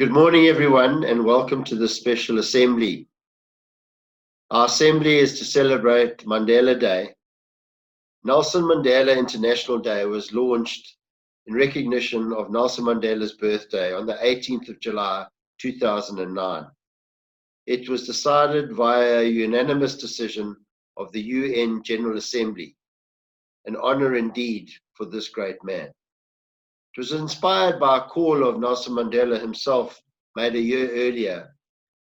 Good morning, everyone, and welcome to this special assembly. Our assembly is to celebrate Mandela Day. Nelson Mandela International Day was launched in recognition of Nelson Mandela's birthday on the 18th of July, 2009. It was decided via a unanimous decision of the UN General Assembly, an honor indeed for this great man. It was inspired by a call of Nelson Mandela himself made a year earlier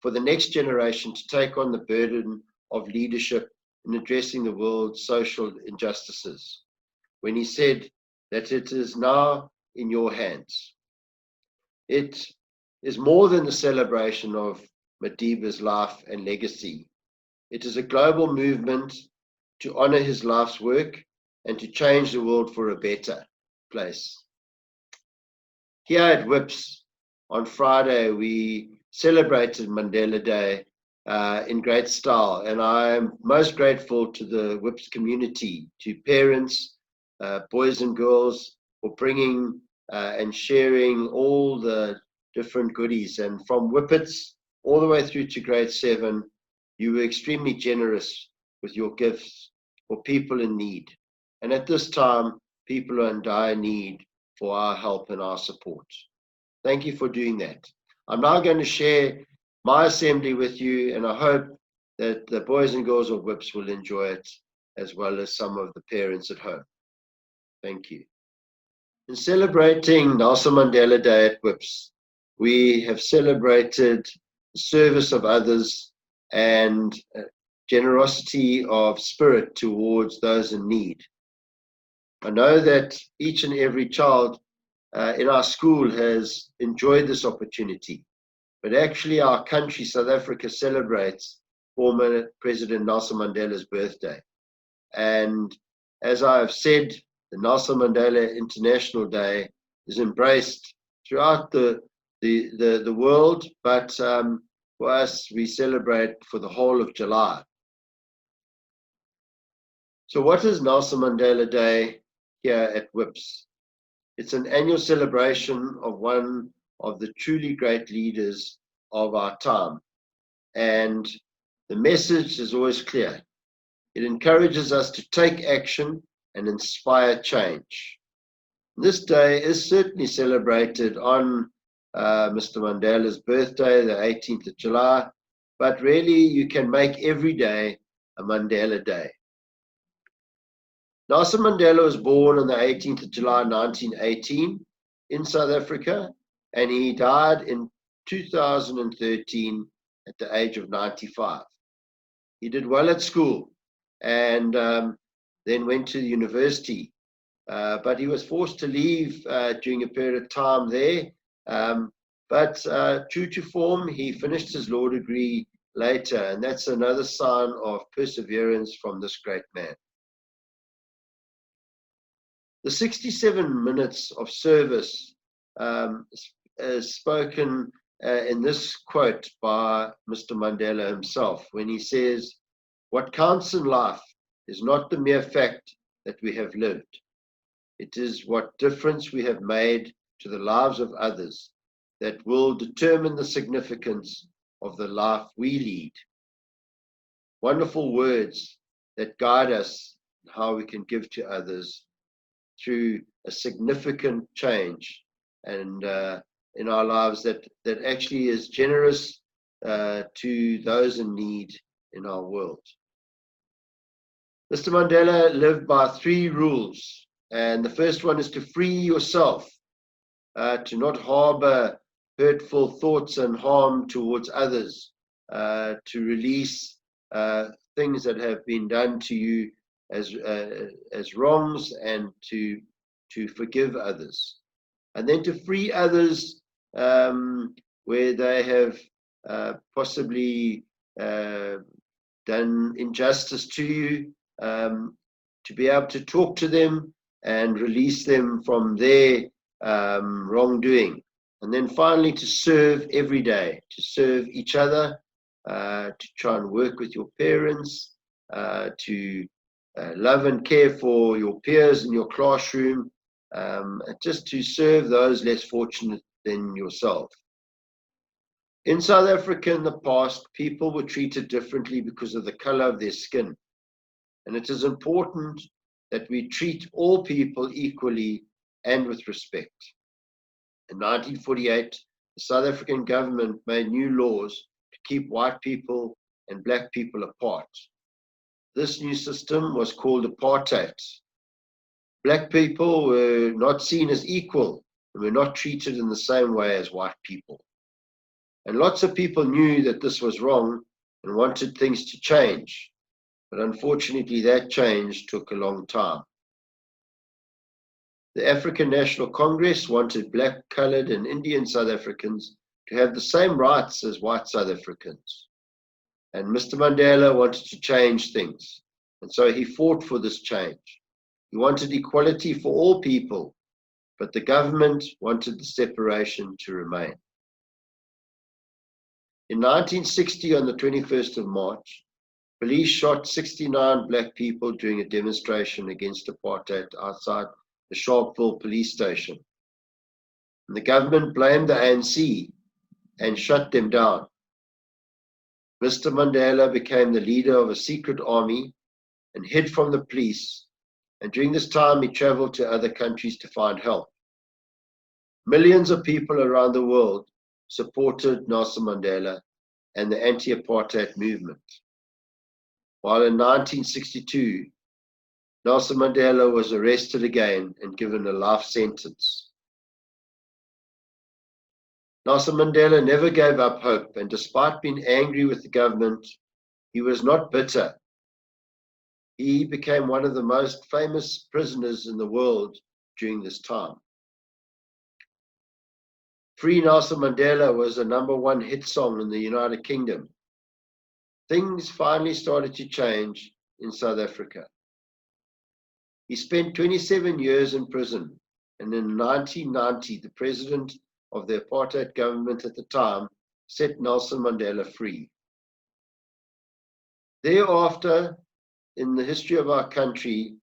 for the next generation to take on the burden of leadership in addressing the world's social injustices, when he said that it is now in your hands. It is more than the celebration of Madiba's life and legacy. It is a global movement to honor his life's work and to change the world for a better place. Here at WHPS, on Friday, we celebrated Mandela Day in great style, and I am most grateful to the WHPS community, to parents, boys and girls, for bringing and sharing all the different goodies. And from Whippets all the way through to grade 7, you were extremely generous with your gifts for people in need. And at this time, people are in dire need for our help and our support. Thank you for doing that. I'm now going to share my assembly with you, and I hope that the boys and girls of WHPS will enjoy it, as well as some of the parents at home. Thank you. In celebrating Nelson Mandela Day at WHPS, we have celebrated the service of others and generosity of spirit towards those in need. I know that each and every child in our school has enjoyed this opportunity, but actually our country, South Africa, celebrates former President Nelson Mandela's birthday. And as I have said, the Nelson Mandela International Day is embraced throughout the world, but for us, we celebrate for the whole of July. So what is Nelson Mandela Day here at WHPS? It's an annual celebration of one of the truly great leaders of our time. And the message is always clear. It encourages us to take action and inspire change. This day is certainly celebrated on Mr. Mandela's birthday, the 18th of July, but really you can make every day a Mandela Day. Nelson Mandela was born on the 18th of July 1918 in South Africa, and he died in 2013 at the age of 95. He did well at school and then went to the university, but he was forced to leave during a period of time there. But true to form, he finished his law degree later, and that's another sign of perseverance from this great man. The 67 minutes of service is spoken in this quote by Mr. Mandela himself, when he says, "What counts in life is not the mere fact that we have lived. It is what difference we have made to the lives of others that will determine the significance of the life we lead." Wonderful words that guide us in how we can give to others through a significant change and in our lives that actually is generous to those in need in our world. Mr. Mandela lived by 3 rules, and the first one is to free yourself, to not harbor hurtful thoughts and harm towards others, to release things that have been done to you as wrongs, and to forgive others, and then to free others where they have possibly done injustice to you, to be able to talk to them and release them from their wrongdoing, and then finally to serve every day, to serve each other, to try and work with your parents, to love and care for your peers in your classroom, just to serve those less fortunate than yourself. In South Africa in the past, people were treated differently because of the color of their skin. And it is important that we treat all people equally and with respect. In 1948, the South African government made new laws to keep white people and black people apart. This new system was called apartheid. Black people were not seen as equal and were not treated in the same way as white people. And lots of people knew that this was wrong and wanted things to change. But unfortunately, that change took a long time. The African National Congress wanted black, colored, and Indian South Africans to have the same rights as white South Africans. And Mr. Mandela wanted to change things. And so he fought for this change. He wanted equality for all people, but the government wanted the separation to remain. In 1960, on the 21st of March, police shot 69 black people during a demonstration against apartheid outside the Sharpeville police station. And the government blamed the ANC and shut them down. Mr. Mandela became the leader of a secret army and hid from the police, and during this time he traveled to other countries to find help. Millions of people around the world supported Nelson Mandela and the anti-apartheid movement. While in 1962, Nelson Mandela was arrested again and given a life sentence. Nelson Mandela never gave up hope, and despite being angry with the government, he was not bitter. He became one of the most famous prisoners in the world during this time. Free Nelson Mandela was a #1 hit song in the United Kingdom. Things finally started to change in South Africa. He spent 27 years in prison, and in 1990, the president of the apartheid government at the time set Nelson Mandela free. Thereafter, in the history of our country,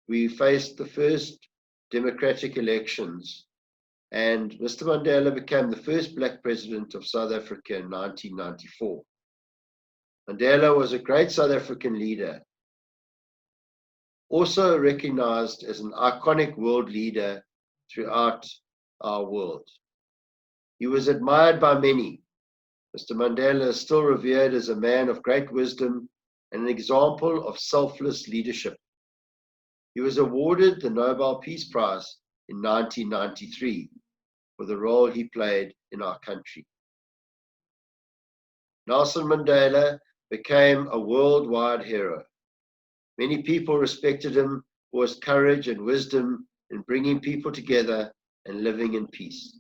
we faced the first democratic elections, and Mr. Mandela became the first black president of South Africa in 1994. Mandela was a great South African leader, also recognized as an iconic world leader throughout our world. He was admired by many. Mr. Mandela is still revered as a man of great wisdom and an example of selfless leadership. He was awarded the Nobel Peace Prize in 1993 for the role he played in our country. Nelson Mandela became a worldwide hero. Many people respected him for his courage and wisdom in bringing people together and living in peace.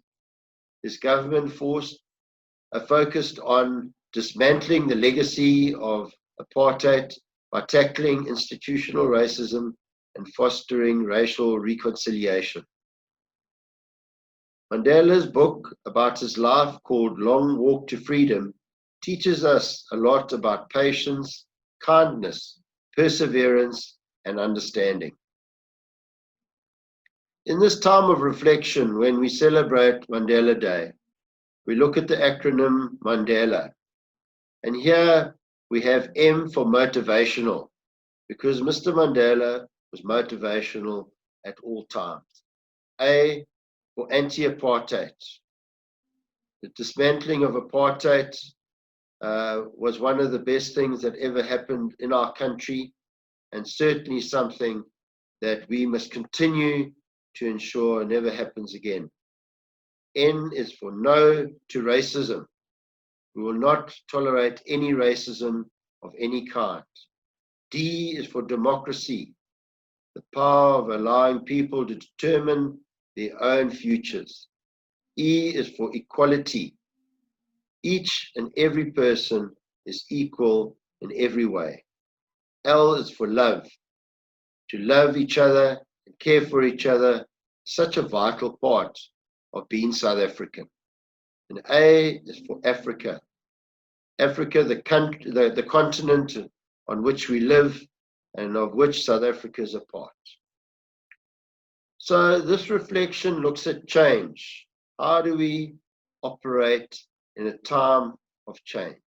His government focused on dismantling the legacy of apartheid by tackling institutional racism and fostering racial reconciliation. Mandela's book about his life, called Long Walk to Freedom, teaches us a lot about patience, kindness, perseverance, and understanding. In this time of reflection, when we celebrate Mandela Day, we look at the acronym Mandela. And here we have M for motivational, because Mr. Mandela was motivational at all times. A for anti-apartheid. The dismantling of apartheid was one of the best things that ever happened in our country, and certainly something that we must continue to ensure never happens again. N is for no to racism. We will not tolerate any racism of any kind. D is for democracy, the power of allowing people to determine their own futures. E is for equality. Each and every person is equal in every way. L is for love, to love each other and care for each other, such a vital part of being South African. And A is for Africa. Africa, the continent on which we live and of which South Africa is a part. So this reflection looks at change. How do we operate in a time of change.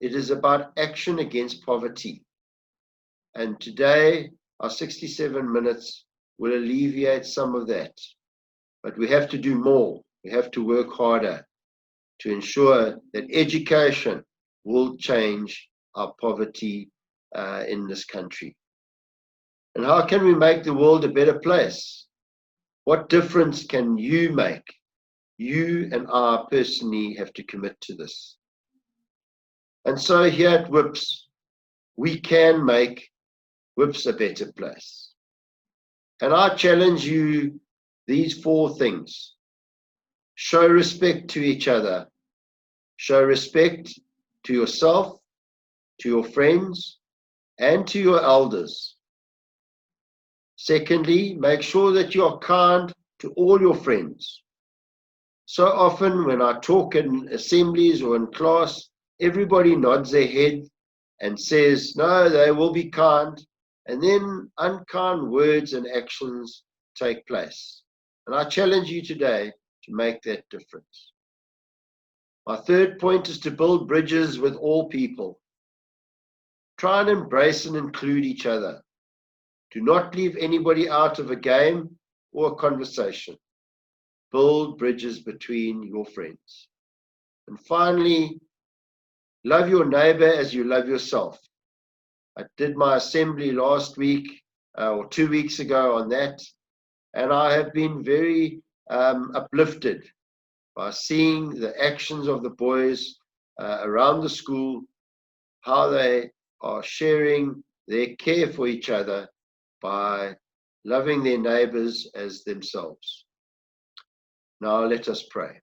It is about action against poverty. And today, our 67 minutes will alleviate some of that. But we have to do more. We have to work harder to ensure that education will change our poverty in this country. And how can we make the world a better place? What difference can you make? You and I personally have to commit to this. And so here at WHPS, we can make WHPS a better place. And I challenge you these 4 things. Show respect to each other. Show respect to yourself, to your friends, and to your elders. Secondly, make sure that you are kind to all your friends. So often when I talk in assemblies or in class, everybody nods their head and says, no, they will be kind. And then unkind words and actions take place. And I challenge you today to make that difference. My third point is to build bridges with all people. Try and embrace and include each other. Do not leave anybody out of a game or a conversation. Build bridges between your friends. And finally, love your neighbor as you love yourself. I did my assembly last week or 2 weeks ago on that, and I have been very uplifted by seeing the actions of the boys around the school, how they are sharing their care for each other by loving their neighbors as themselves. Now let us pray.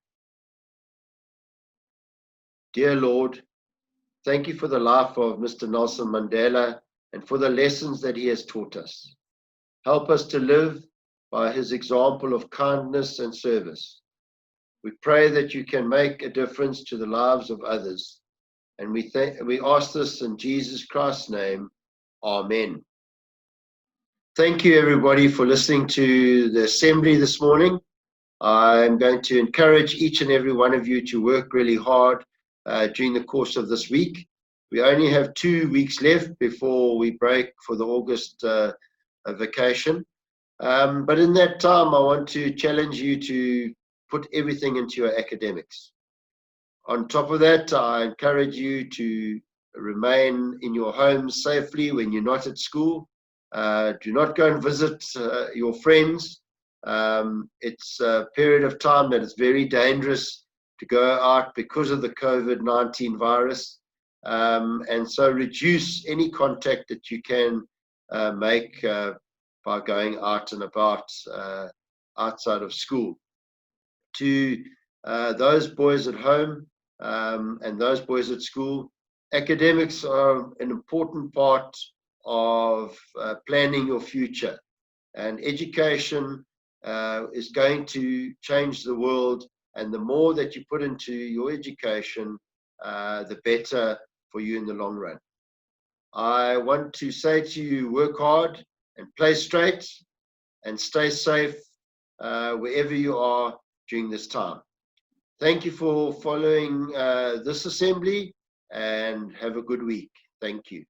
Dear Lord, thank you for the life of Mr. Nelson Mandela and for the lessons that he has taught us. Help us to live by his example of kindness and service. We pray that you can make a difference to the lives of others. And we ask this in Jesus Christ's name. Amen. Thank you, everybody, for listening to the assembly this morning. I'm going to encourage each and every one of you to work really hard during the course of this week. We only have 2 weeks left before we break for the August vacation. But in that time, I want to challenge you to put everything into your academics. On top of that, I encourage you to remain in your homes safely when you're not at school. Do not go and visit your friends. It's a period of time that is very dangerous to go out because of the COVID-19 virus. And so reduce any contact that you can make by going out and about outside of school. To those boys at home and those boys at school, academics are an important part of planning your future. And education is going to change the world. And the more that you put into your education, the better for you in the long run. I want to say to you, work hard and play straight and stay safe wherever you are during this time. Thank you for following this assembly and have a good week. Thank you.